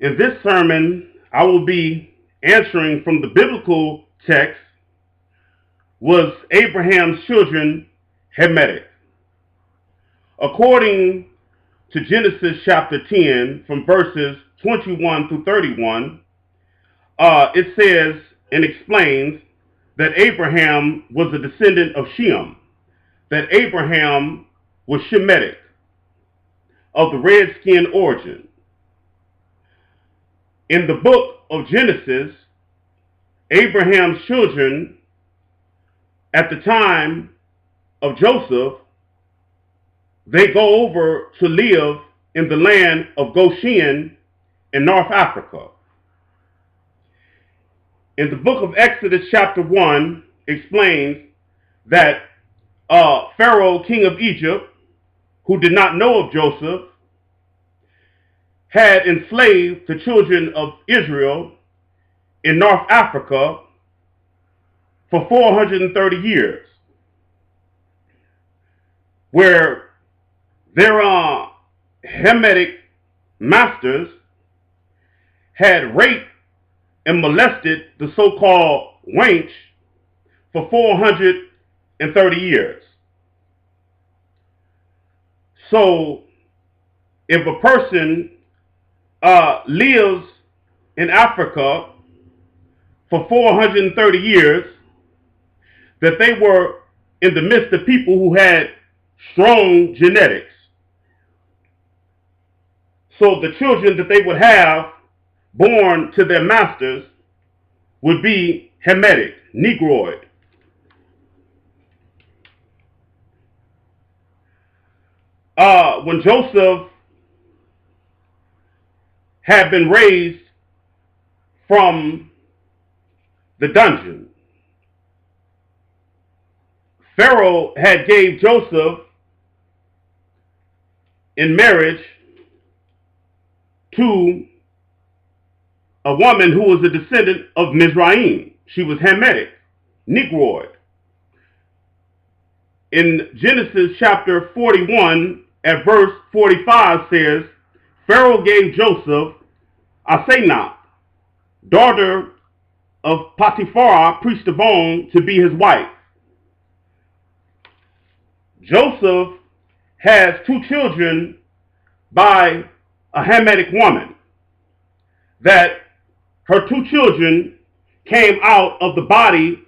In this sermon, I will be answering from the biblical text, was Abraham's children Hamitic? According to Genesis chapter 10, from verses 21 through 31, it says and explains that Abraham was a descendant of Shem, that Abraham was Shemitic, of the red-skinned origin. In the book of Genesis, Abraham's children at the time of Joseph, they go over to live in the land of Goshen in North Africa. In the book of Exodus chapter 1 explains that Pharaoh, king of Egypt, who did not know of Joseph, had enslaved the children of Israel in North Africa for 430 years, where their Hamitic masters had raped and molested the so-called wench for 430 years. So if a person lives in Africa for 430 years, that they were in the midst of people who had strong genetics. So the children that they would have born to their masters would be Hamitic, Negroid. When Joseph had been raised from the dungeon, Pharaoh had gave Joseph in marriage to a woman who was a descendant of Mizraim. She was Hamitic, Negroid. In Genesis chapter 41 at verse 45 says, Pharaoh gave Joseph Asenath, daughter of Potiphar, priest of On, to be his wife. Joseph has two children by a Hamitic woman, that her two children came out of the body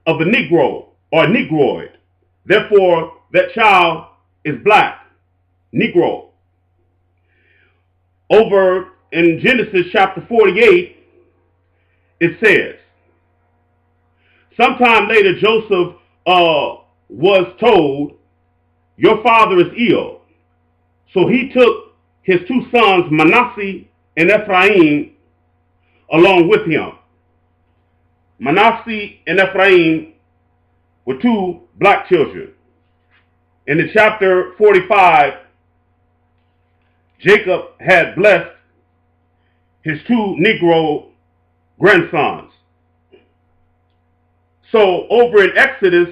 of the Negro or Negroid. Therefore, that child is black, Negro. Over in Genesis chapter 48, it says, sometime later Joseph was told, your father is ill. So he took his two sons, Manasseh and Ephraim, along with him. Manasseh and Ephraim were two black children. And in chapter 45, Jacob had blessed his two Negro grandsons. So over in Exodus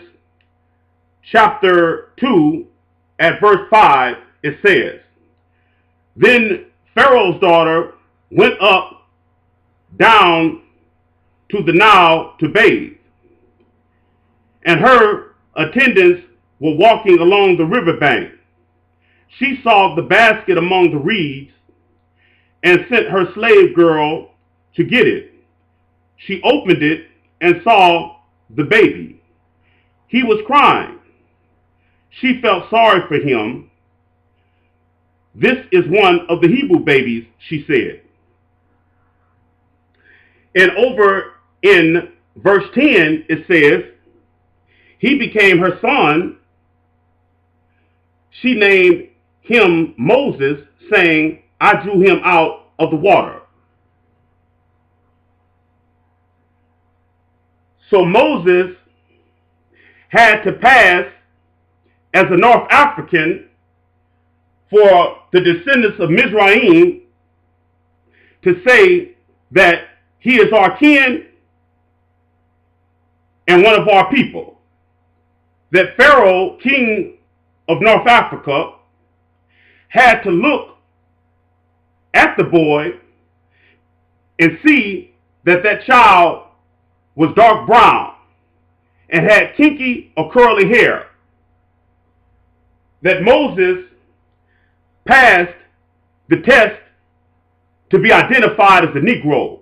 chapter 2 at verse 5, it says, then Pharaoh's daughter went up down to the Nile to bathe, and her attendants were walking along the riverbank. She saw the basket among the reeds and sent her slave girl to get it. She opened it and saw the baby. He was crying. She felt sorry for him. This is one of the Hebrew babies, she said. And over in verse 10, it says, he became her son. She named him Moses, saying, I drew him out of the water. So Moses had to pass as a North African for the descendants of Mizraim to say that he is our kin and one of our people. That Pharaoh, king of North Africa, had to look at the boy and see that that child was dark brown and had kinky or curly hair, that Moses passed the test to be identified as a Negro,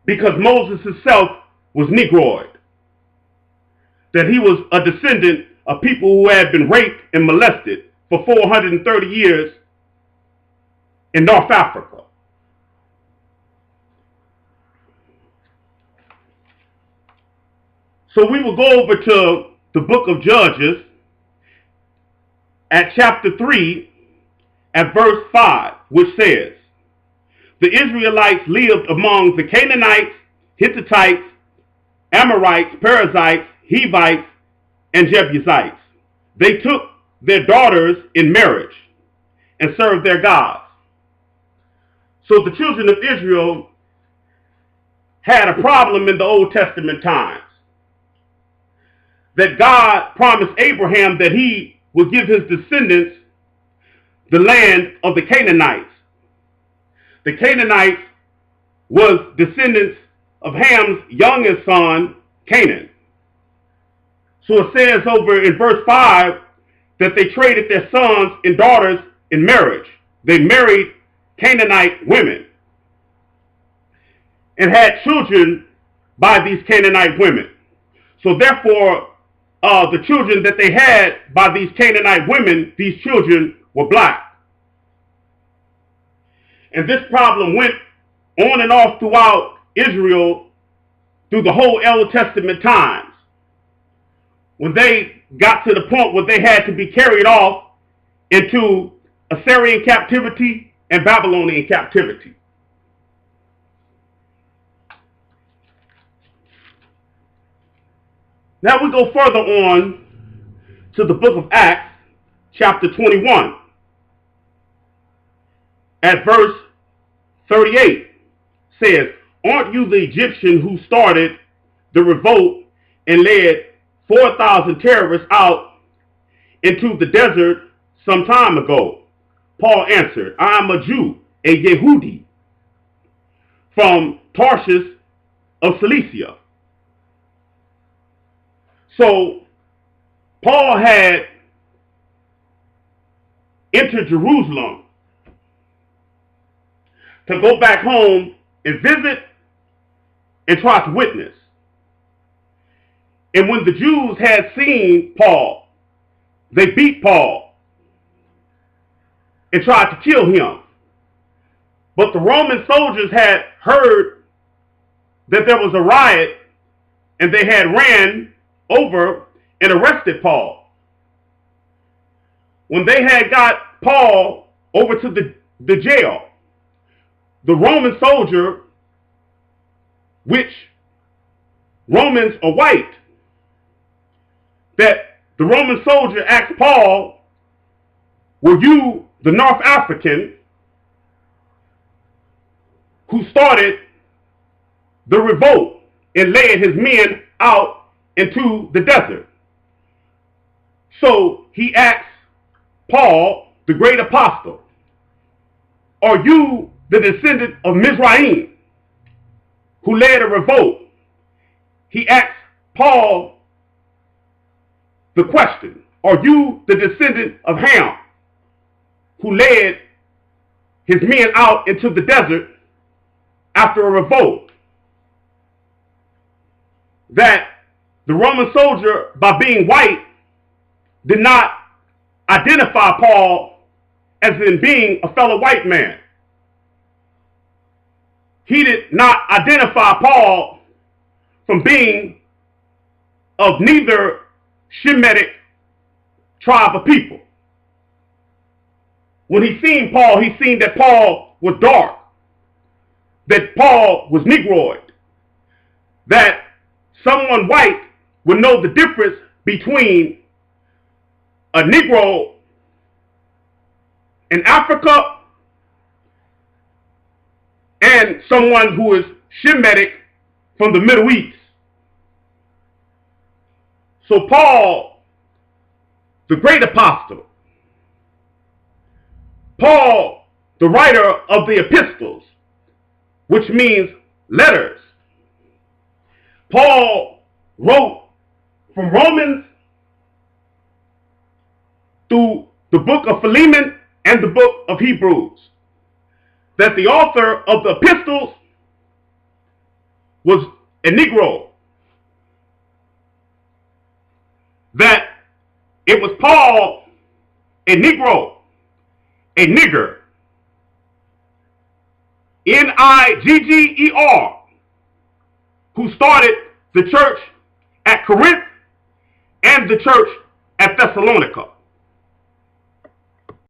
because Moses himself was Negroid, that he was a descendant of people who had been raped and molested for 430 years in North Africa. So we will go over to the book of Judges at chapter 3 at verse 5, which says, the Israelites lived among the Canaanites, Hittites, Amorites, Perizzites, Hivites, and Jebusites. They took their daughters in marriage and served their gods. So the children of Israel had a problem in the Old Testament times, that God promised Abraham that he would give his descendants the land of the Canaanites. The Canaanites was descendants of Ham's youngest son, Canaan. So it says over in verse 5 that they traded their sons and daughters in marriage. They married Canaanite women and had children by these Canaanite women. So therefore, the children that they had by these Canaanite women, these children were black. And this problem went on and off throughout Israel through the whole Old Testament times, when they got to the point where they had to be carried off into Assyrian captivity and Babylonian captivity. Now we go further on to the book of Acts, chapter 21, at verse 38, says, aren't you the Egyptian who started the revolt and led 4,000 terrorists out into the desert some time ago? Paul answered, I am a Jew, a Yehudi, from Tarshish of Cilicia. So Paul had entered Jerusalem to go back home and visit and try to witness. And when the Jews had seen Paul, they beat Paul and tried to kill him. But the Roman soldiers had heard that there was a riot, and they had ran over and arrested Paul. When they had got Paul over to the jail, the Roman soldier, which Romans are white, that the Roman soldier asked Paul, were you the North African who started the revolt and led his men out into the desert? So he asked Paul, the great apostle, are you the descendant of Mizraim who led a revolt? He asked Paul the question, are you the descendant of Ham who led his men out into the desert after a revolt? That the Roman soldier, by being white, did not identify Paul as in being a fellow white man. He did not identify Paul from being of neither Shemitic tribe of people. When he seen Paul, he seen that Paul was dark, that Paul was Negroid, that someone white would know the difference between a Negro in Africa and someone who is Shemitic from the Middle East. So Paul, the great apostle, Paul the writer of the epistles, which means letters. Paul wrote from Romans through the book of Philemon and the book of Hebrews, that the author of the epistles was a Negro, that it was Paul, a Negro, a nigger, Nigger, who started the church at Corinth and the church at Thessalonica.